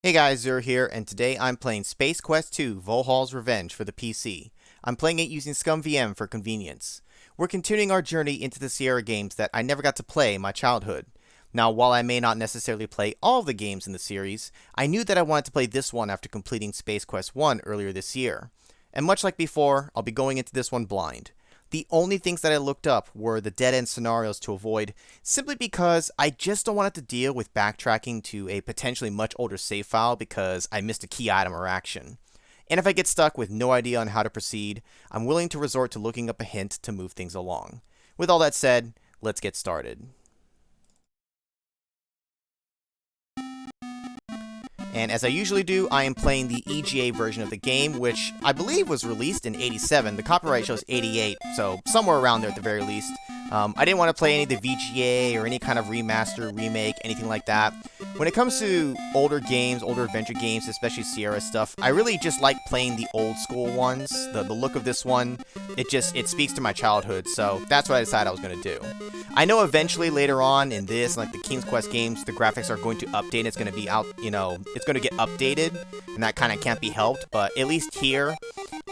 Hey guys, Zero here, and today I'm playing Space Quest 2 Vohaul's Revenge for the PC. I'm playing it using ScumVM for convenience. We're continuing our journey into the Sierra games that I never got to play in my childhood. Now, while I may not necessarily play all of the games in the series, I knew that I wanted to play this one after completing Space Quest 1 earlier this year. And much like before, I'll be going into this one blind. The only things that I looked up were the dead-end scenarios to avoid, simply because I just don't want to deal with backtracking to a potentially much older save file because I missed a key item or action. And if I get stuck with no idea on how to proceed, I'm willing to resort to looking up a hint to move things along. With all that said, let's get started. And as I usually do, I am playing the EGA version of the game, which I believe was released in '87. The copyright shows '88, so somewhere around there at the very least. I didn't want to play any of the VGA or any kind of remaster, remake, anything like that. When it comes to older games, older adventure games, especially Sierra stuff, I really just like playing the old school ones. The look of this one, it speaks to my childhood, so that's what I decided I was going to do. I know eventually later on in this, like the King's Quest games, the graphics are going to update. It's going to be out, it's going to get updated, and that kind of can't be helped. But at least here,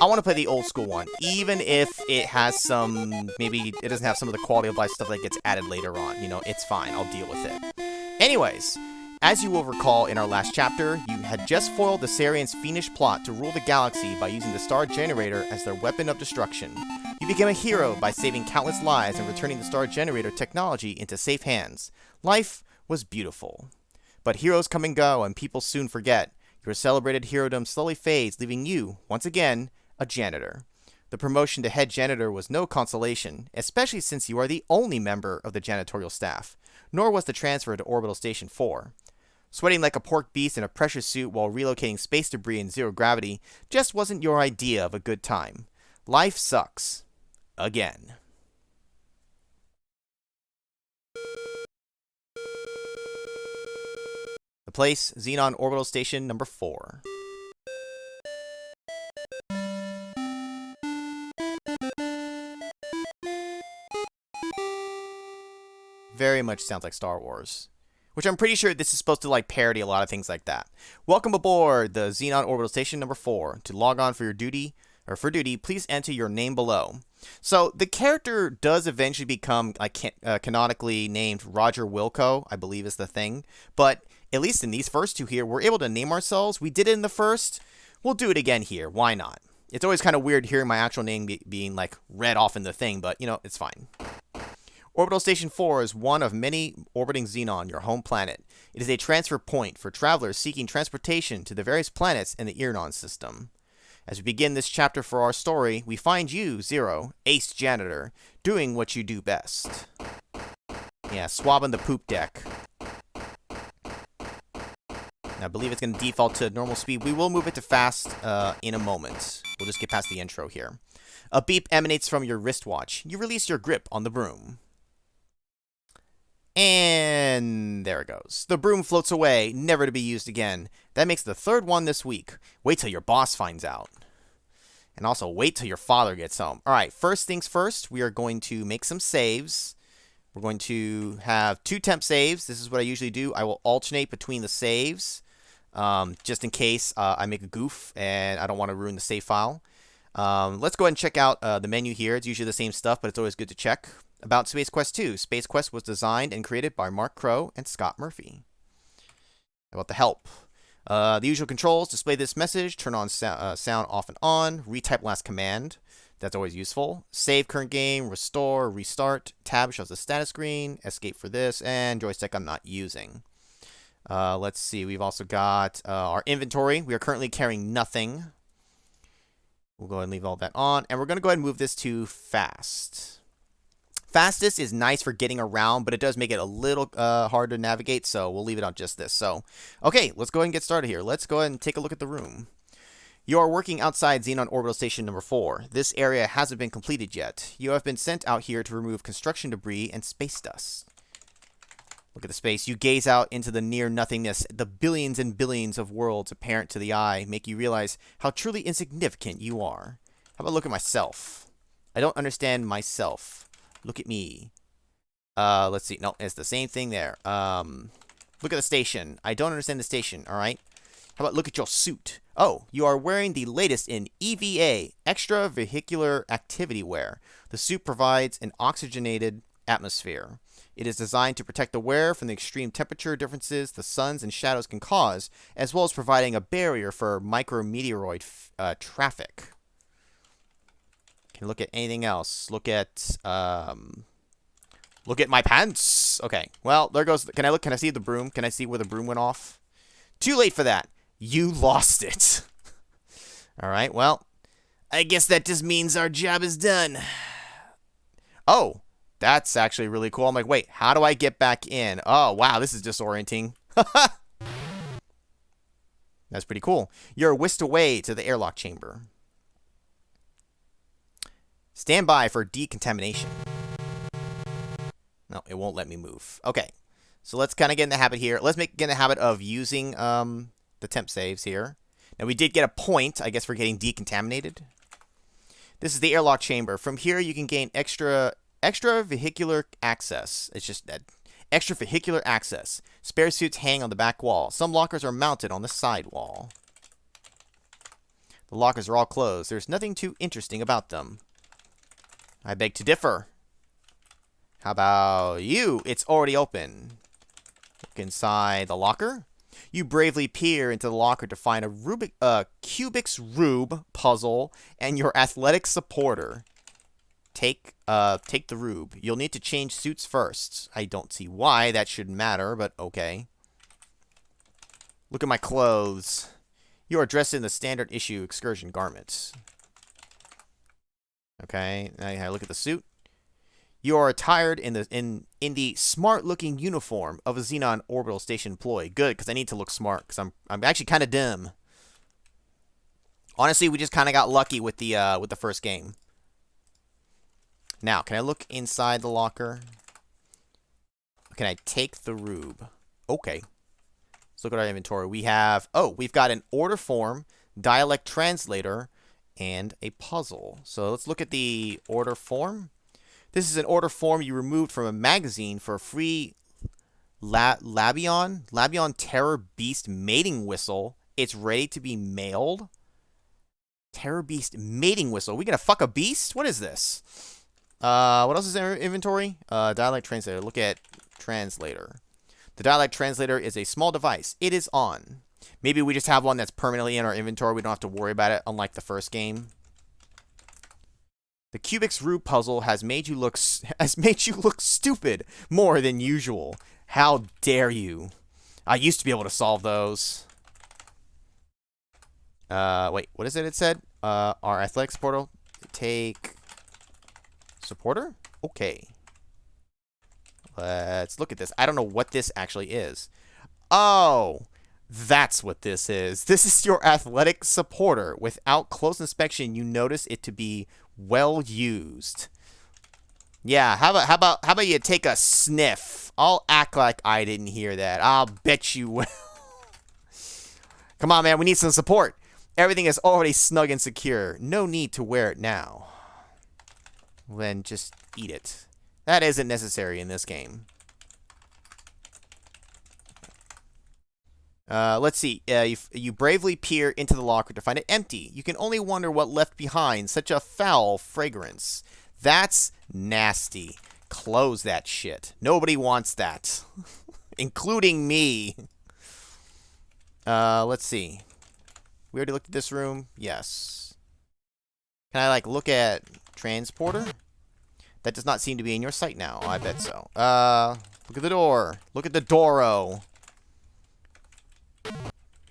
I want to play the old school one, even if it has some, maybe it doesn't have some of the quality of life stuff that gets added later on. It's fine. I'll deal with it. Anyways, as you will recall in our last chapter, you had just foiled the Sarians' fiendish plot to rule the galaxy by using the Star Generator as their weapon of destruction. You became a hero by saving countless lives and returning the Star Generator technology into safe hands. Life was beautiful. But heroes come and go, and people soon forget. Your celebrated herodom slowly fades, leaving you, once again, a janitor. The promotion to head janitor was no consolation, especially since you are the only member of the janitorial staff, nor was the transfer to Orbital Station 4. Sweating like a pork beast in a pressure suit while relocating space debris in zero gravity just wasn't your idea of a good time. Life sucks. Again. The place, Xenon Orbital Station number 4. Very much sounds like Star Wars. Which I'm pretty sure this is supposed to like parody a lot of things like that. Welcome aboard the Xenon Orbital Station number 4. To log on for duty, please enter your name below. So the character does eventually become canonically named Roger Wilco, I believe is the thing. But at least in these first two here, we're able to name ourselves. We did it in the first. We'll do it again here. Why not? It's always kind of weird hearing my actual name being like read off in the thing, but it's fine. Orbital Station 4 is one of many orbiting Xenon, your home planet. It is a transfer point for travelers seeking transportation to the various planets in the Irnon system. As we begin this chapter for our story, we find you, Zero, Ace Janitor, doing what you do best. Yeah, swabbing the poop deck. I believe it's going to default to normal speed. We will move it to fast in a moment. We'll just get past the intro here. A beep emanates from your wristwatch. You release your grip on the broom. And there it goes. The broom floats away, never to be used again. That makes the third one this week. Wait till your boss finds out. And also, wait till your father gets home. Alright, first things first, we are going to make some saves. We're going to have 2 temp saves. This is what I usually do. I will alternate between the saves, just in case I make a goof and I don't want to ruin the save file. Let's go ahead and check out the menu here. It's usually the same stuff, but it's always good to check. About Space Quest 2. Space Quest was designed and created by Mark Crow and Scott Murphy. About the help. The usual controls. Display this message. Turn on sound off and on. Retype last command. That's always useful. Save current game. Restore. Restart. Tab shows the status screen. Escape for this. And joystick I'm not using. Let's see. We've also got our inventory. We are currently carrying nothing. We'll go ahead and leave all that on. And we're going to go ahead and move this to fast. Fastest is nice for getting around, but it does make it a little hard to navigate, so we'll leave it on just this. So, okay, let's go ahead and get started here. Let's go ahead and take a look at the room. You are working outside Xenon Orbital Station number 4. This area hasn't been completed yet. You have been sent out here to remove construction debris and space dust. Look at the space. You gaze out into the near nothingness. The billions and billions of worlds apparent to the eye make you realize how truly insignificant you are. How about look at myself? I don't understand myself. Look at me. Let's see. No, it's the same thing there. Look at the station. I don't understand the station, alright? How about look at your suit? Oh, you are wearing the latest in EVA, extravehicular activity wear. The suit provides an oxygenated atmosphere. It is designed to protect the wearer from the extreme temperature differences the suns and shadows can cause, as well as providing a barrier for micrometeoroid traffic. Can look at anything else. Look at my pants. Okay. Well, there goes. Can I look? Can I see the broom? Can I see where the broom went off? Too late for that. You lost it. All right. Well, I guess that just means our job is done. Oh, that's actually really cool. I'm like, wait, how do I get back in? Oh, wow, this is disorienting. That's pretty cool. You're whisked away to the airlock chamber. Stand by for decontamination. No, it won't let me move. Okay, so let's kind of get in the habit here. Let's get in the habit of using the temp saves here. Now, we did get a point, I guess, for getting decontaminated. This is the airlock chamber. From here, you can gain extra vehicular access. It's just that extra vehicular access. Spare suits hang on the back wall. Some lockers are mounted on the side wall. The lockers are all closed. There's nothing too interesting about them. I beg to differ. How about you? It's already open. Look inside the locker. You bravely peer into the locker to find a Cubics Rube puzzle and your athletic supporter. Take the Rube. You'll need to change suits first. I don't see why that should matter, but okay. Look at my clothes. You are dressed in the standard issue excursion garments. Okay, now I look at the suit. You are attired in the smart-looking uniform of a Xenon orbital station employee. Good, because I need to look smart, because I'm actually kind of dumb. Honestly, we just kind of got lucky with the first game. Now, can I look inside the locker? Can I take the Rube? Okay. Let's look at our inventory. We've got an order form, dialect translator, and a puzzle. So let's look at the order form. This is an order form you removed from a magazine for a free Labion Terror Beast mating whistle. It's ready to be mailed. Terror Beast mating whistle. We gonna fuck a beast? What is this? What else is in our inventory? Dialect translator. Look at translator. The dialect translator is a small device. It is on. Maybe we just have one that's permanently in our inventory. We don't have to worry about it, unlike the first game. The Cubics Rube puzzle has made you look stupid more than usual. How dare you? I used to be able to solve those. Wait, what is it? It said our athletics portal take supporter. Okay. Let's look at this. I don't know what this actually is. Oh, that's what this is. This is your athletic supporter. Without close inspection, you notice it to be well used. Yeah, how about you take a sniff? I'll act like I didn't hear that. I'll bet you will. Come on, man, we need some support. Everything is already snug and secure. No need to wear it now. Then just eat it. That isn't necessary in this game. Let's see. You bravely peer into the locker to find it empty. You can only wonder what left behind such a foul fragrance. That's nasty. Close that shit. Nobody wants that. Including me. Let's see. We already looked at this room. Yes. Can I, look at transporter? That does not seem to be in your sight now. I bet so. Look at the door. Look at the Doro.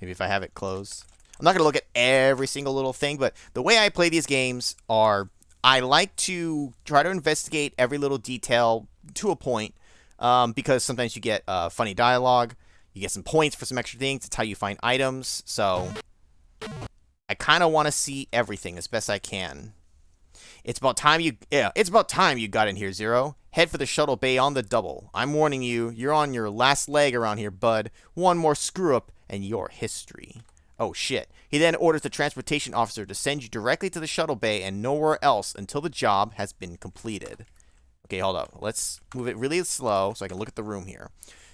Maybe if I have it closed. I'm not going to look at every single little thing, but the way I play these games are I like to try to investigate every little detail to a point, because sometimes you get funny dialogue, you get some points for some extra things. It's how you find items, so I kind of want to see everything as best I can. It's about time you got in here, Zero. Head for the shuttle bay on the double. I'm warning you, you're on your last leg around here, bud. One more screw-up, and you're history. Oh, shit. He then orders the transportation officer to send you directly to the shuttle bay and nowhere else until the job has been completed. Okay, hold up. Let's move it really slow so I can look at the room here.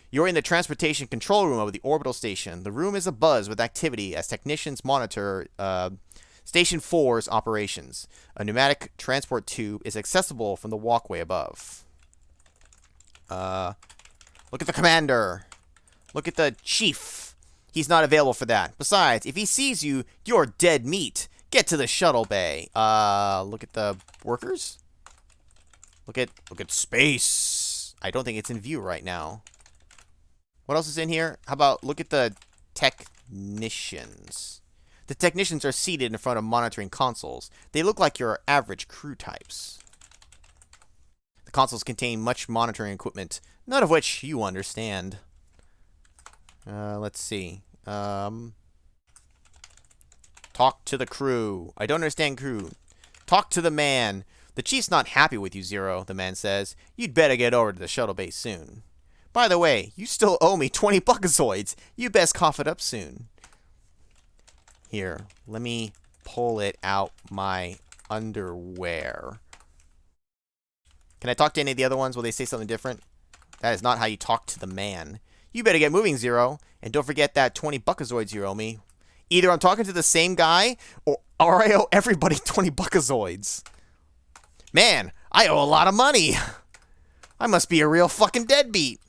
You're in the transportation control room of the orbital station. The room is abuzz with activity as technicians monitor Station 4's operations. A pneumatic transport tube is accessible from the walkway above. Look at the commander. Look at the chief. He's not available for that. Besides, if he sees you, you're dead meat. Get to the shuttle bay. Look at the workers. Look at space. I don't think it's in view right now. What else is in here? How about look at the technicians. The technicians are seated in front of monitoring consoles. They look like your average crew types. The consoles contain much monitoring equipment, none of which you understand. Let's see. Talk to the crew. I don't understand crew. Talk to the man. The chief's not happy with you, Zero, the man says. You'd better get over to the shuttle base soon. By the way, you still owe me 20 buckazoids. You best cough it up soon. Here, let me pull it out my underwear. Can I talk to any of the other ones? Will they say something different? That is not how you talk to the man. You better get moving, Zero. And don't forget that 20 buckazoids you owe me. Either I'm talking to the same guy, or I owe everybody 20 buckazoids. Man, I owe a lot of money. I must be a real fucking deadbeat.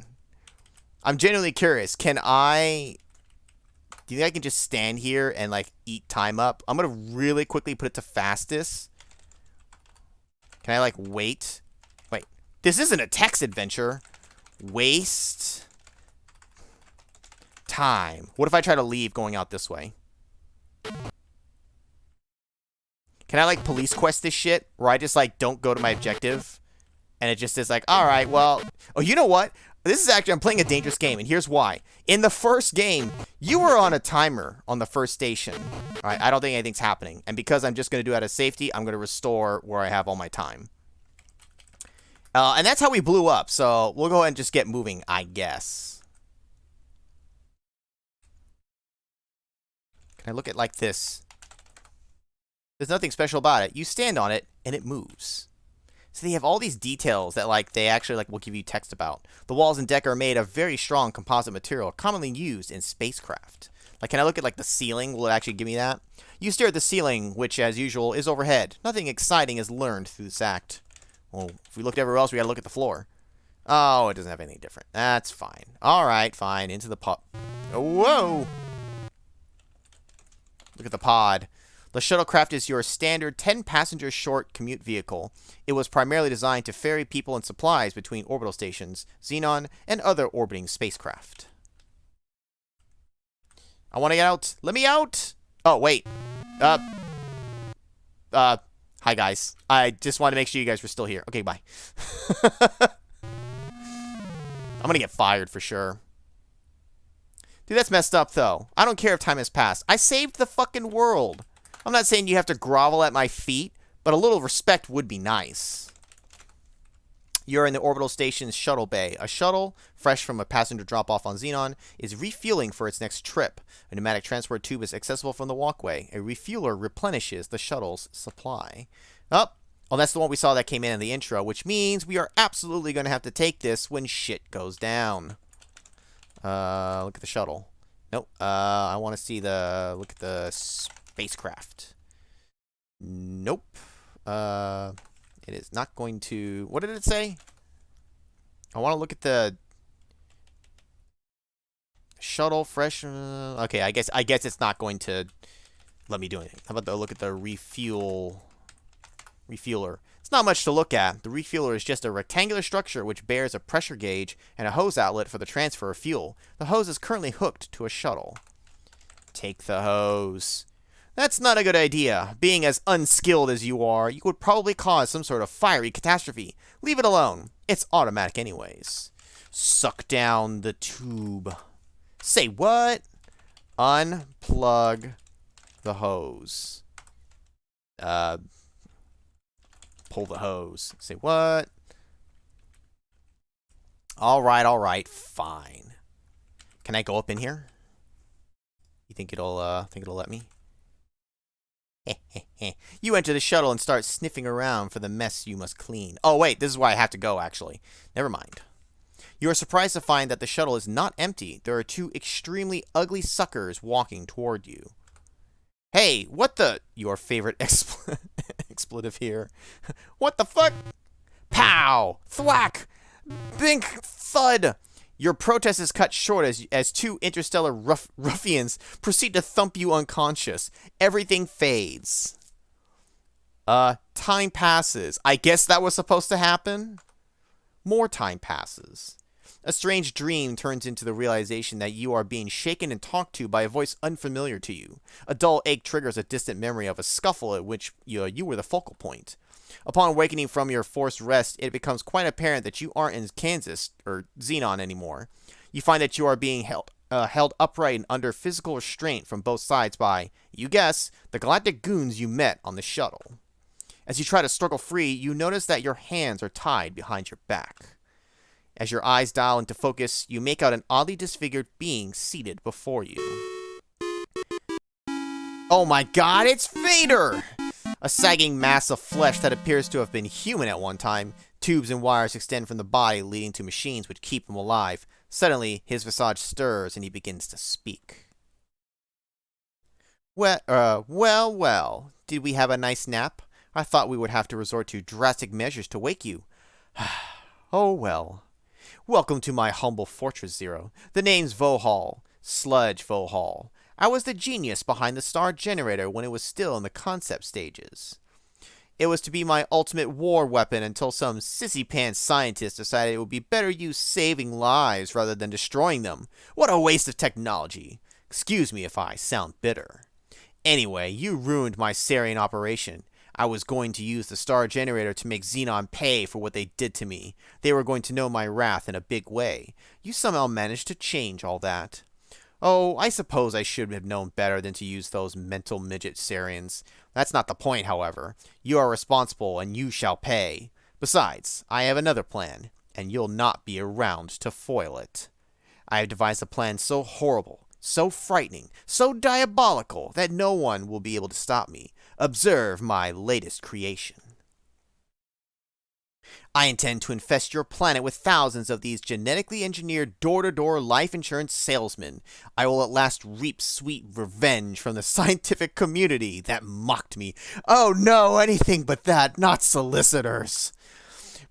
I'm genuinely curious. Do you think I can just stand here and, like, eat time up? I'm going to really quickly put it to fastest. Can I, like, wait? Wait. This isn't a text adventure. Waste time. What if I try to leave going out this way? Can I, like, police quest this shit? Where I just, like, don't go to my objective? And it just is like, alright, well... Oh, you know what? This is actually... I'm playing a dangerous game, and here's why. In the first game, you were on a timer on the first station. Alright, I don't think anything's happening. And because I'm just going to do it out of safety, I'm going to restore where I have all my time. And that's how we blew up, so we'll go ahead and just get moving, I guess. Can I look at like this? There's nothing special about it. You stand on it, and it moves. So they have all these details that, like, they actually, like, will give you text about. The walls and deck are made of very strong composite material, commonly used in spacecraft. Like, can I look at, like, the ceiling? Will it actually give me that? You stare at the ceiling, which, as usual, is overhead. Nothing exciting is learned through this act. Well, if we looked everywhere else, we gotta look at the floor. Oh, it doesn't have anything different. That's fine. Alright, fine. Into the pod. Whoa! Look at the pod. The shuttlecraft is your standard 10-passenger short commute vehicle. It was primarily designed to ferry people and supplies between orbital stations, Xenon, and other orbiting spacecraft. I want to get out. Let me out! Oh, wait. Hi, guys. I just wanted to make sure you guys were still here. Okay, bye. I'm gonna get fired for sure. Dude, that's messed up, though. I don't care if time has passed. I saved the fucking world. I'm not saying you have to grovel at my feet, but a little respect would be nice. You're in the orbital station's shuttle bay. A shuttle, fresh from a passenger drop-off on Xenon, is refueling for its next trip. A pneumatic transport tube is accessible from the walkway. A refueler replenishes the shuttle's supply. Oh, that's the one we saw that came in the intro, which means we are absolutely going to have to take this when shit goes down. Look at the shuttle. Nope. I want to see the... Look at the spacecraft. Nope. It is not going to... What did it say? I want to look at the... Shuttle, fresh... okay, I guess it's not going to let me do anything. How about the look at the refueler? It's not much to look at. The refueler is just a rectangular structure which bears a pressure gauge and a hose outlet for the transfer of fuel. The hose is currently hooked to a shuttle. Take the hose. That's not a good idea. Being as unskilled as you are, you would probably cause some sort of fiery catastrophe. Leave it alone. It's automatic anyways. Suck down the tube. Say what? Unplug the hose. Pull the hose. Say what? Alright, fine. Can I go up in here? You think it'll let me? You enter the shuttle and start sniffing around for the mess you must clean. Oh, wait, this is where I have to go, actually. Never mind. You are surprised to find that the shuttle is not empty. There are two extremely ugly suckers walking toward you. Hey, what the... Your favorite expletive here. What the fuck? Pow! Thwack! Bink! Thud! Your protest is cut short as two interstellar ruffians proceed to thump you unconscious. Everything fades. Time passes. I guess that was supposed to happen? More time passes. A strange dream turns into the realization that you are being shaken and talked to by a voice unfamiliar to you. A dull ache triggers a distant memory of a scuffle at which you were the focal point. Upon awakening from your forced rest, it becomes quite apparent that you aren't in Kansas or Xenon anymore. You find that you are being held upright and under physical restraint from both sides by, you guess, the galactic goons you met on the shuttle. As you try to struggle free, you notice that your hands are tied behind your back. As your eyes dial into focus, you make out an oddly disfigured being seated before you. Oh my god, it's Vader! A sagging mass of flesh that appears to have been human at one time. Tubes and wires extend from the body, leading to machines which keep him alive. Suddenly, his visage stirs and he begins to speak. Well. Did we have a nice nap? I thought we would have to resort to drastic measures to wake you. Oh well. Welcome to my humble fortress, Zero. The name's Vohaul. Sludge Vohaul. I was the genius behind the star generator when it was still in the concept stages. It was to be my ultimate war weapon until some sissy-pants scientist decided it would be better used saving lives rather than destroying them. What a waste of technology. Excuse me if I sound bitter. Anyway, you ruined my Sarian operation. I was going to use the star generator to make Xenon pay for what they did to me. They were going to know my wrath in a big way. You somehow managed to change all that. Oh, I suppose I should have known better than to use those mental midget Sarians. That's not the point, however. You are responsible, and you shall pay. Besides, I have another plan, and you'll not be around to foil it. I have devised a plan so horrible, so frightening, so diabolical, that no one will be able to stop me. Observe my latest creation. I intend to infest your planet with thousands of these genetically engineered door-to-door life insurance salesmen. I will at last reap sweet revenge from the scientific community that mocked me. Oh no, anything but that, not solicitors.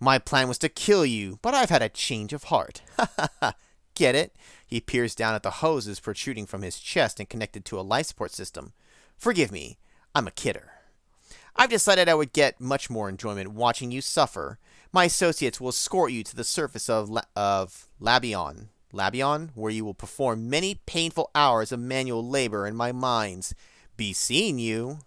My plan was to kill you, but I've had a change of heart. Ha ha ha. Get it? He peers down at the hoses protruding from his chest and connected to a life support system. Forgive me, I'm a kidder. I've decided I would get much more enjoyment watching you suffer. My associates will escort you to the surface of Labion, where you will perform many painful hours of manual labor in my mines. Be seeing you.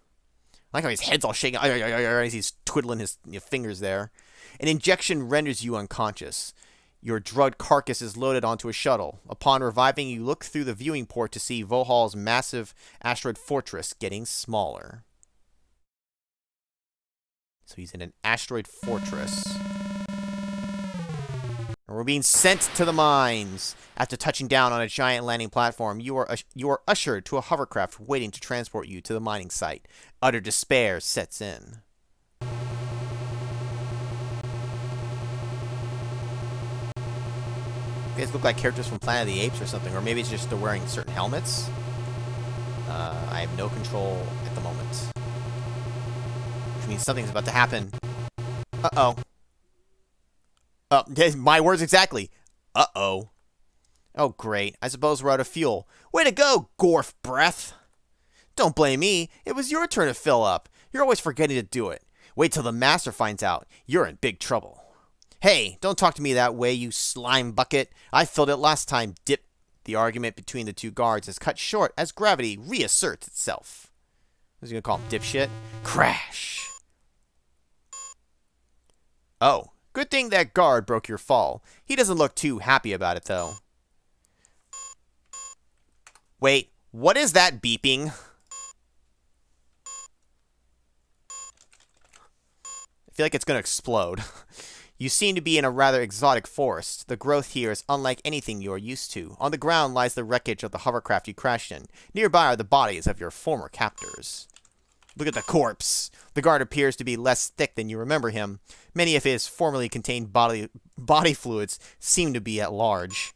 I like how his head's all shaking as he's twiddling his fingers there. An injection renders you unconscious. Your drugged carcass is loaded onto a shuttle. Upon reviving, you look through the viewing port to see Vohaul's massive asteroid fortress getting smaller. So he's in an asteroid fortress. And we're being sent to the mines. After touching down on a giant landing platform, you are ushered to a hovercraft waiting to transport you to the mining site. Utter despair sets in. You guys look like characters from Planet of the Apes or something, or maybe it's just they're wearing certain helmets. I have no control at the moment. Which means something's about to happen. Uh-oh. My words exactly. Uh-oh. Oh, great. I suppose we're out of fuel. Way to go, Gorf Breath. Don't blame me. It was your turn to fill up. You're always forgetting to do it. Wait till the master finds out. You're in big trouble. Hey, don't talk to me that way, you slime bucket. I filled it last time, dip. The argument between the two guards is cut short as gravity reasserts itself. Who's he gonna call him, dipshit? Crash. Oh, good thing that guard broke your fall. He doesn't look too happy about it, though. Wait, what is that beeping? I feel like it's gonna explode. You seem to be in a rather exotic forest. The growth here is unlike anything you are used to. On the ground lies the wreckage of the hovercraft you crashed in. Nearby are the bodies of your former captors. Look at the corpse. The guard appears to be less thick than you remember him. Many of his formerly contained body fluids seem to be at large.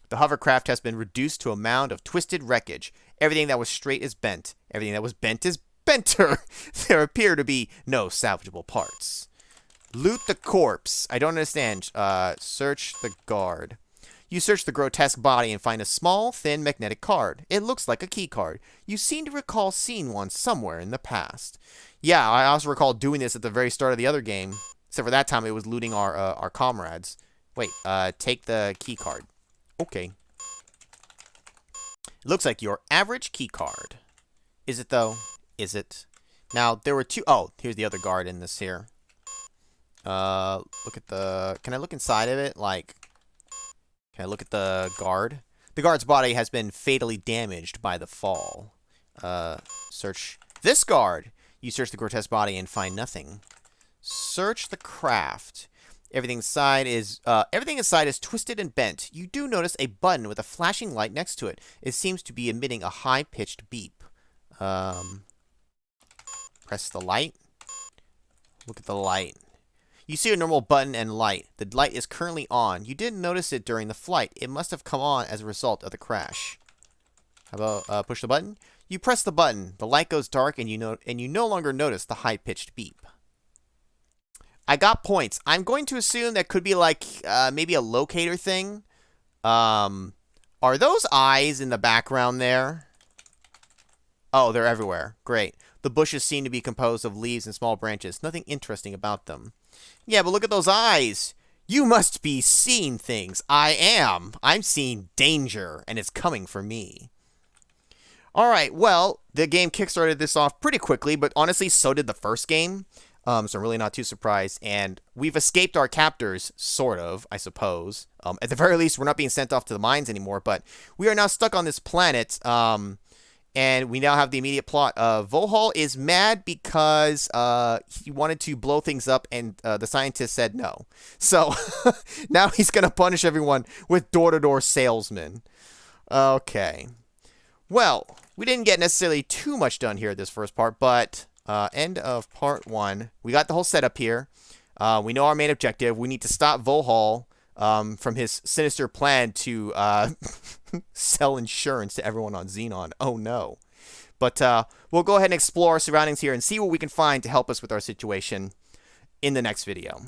The hovercraft has been reduced to a mound of twisted wreckage. Everything that was straight is bent. Everything that was bent is benter. There appear to be no salvageable parts. Loot the corpse. I don't understand. Search the guard. You search the grotesque body and find a small, thin magnetic card. It looks like a key card. You seem to recall seeing one somewhere in the past. Yeah, I also recall doing this at the very start of the other game. Except for that time it was looting our comrades. Wait, take the key card. Okay. It looks like your average key card. Is it, though? Is it? Now, there were two... Oh, here's the other guard in this here. Look at the... Can I look inside of it? Like... Can I look at the guard? The guard's body has been fatally damaged by the fall. Search this guard. You search the grotesque body and find nothing. Search the craft. Everything inside is twisted and bent. You do notice a button with a flashing light next to it. It seems to be emitting a high-pitched beep. Press the light. Look at the light. You see a normal button and light. The light is currently on. You didn't notice it during the flight. It must have come on as a result of the crash. How about push the button? You press the button. The light goes dark, and you no longer notice the high-pitched beep. I got points. I'm going to assume that could be like maybe a locator thing. Are those eyes in the background there? Oh, they're everywhere. Great. The bushes seem to be composed of leaves and small branches. Nothing interesting about them. Yeah, but look at those eyes. You must be seeing things. I am. I'm seeing danger, and it's coming for me. Alright, well, the game kickstarted this off pretty quickly, but honestly, so did the first game. So I'm really not too surprised. And we've escaped our captors, sort of, I suppose. At the very least, we're not being sent off to the mines anymore, but we are now stuck on this planet. And we now have the immediate plot. Vohaul is mad because he wanted to blow things up, and the scientist said no. So now he's going to punish everyone with door-to-door salesmen. Okay. Well, we didn't get necessarily too much done here this first part, but end of part 1. We got the whole setup here. We know our main objective. We need to stop Vohaul from his sinister plan to sell insurance to everyone on Xenon. Oh, no. But we'll go ahead and explore our surroundings here and see what we can find to help us with our situation in the next video.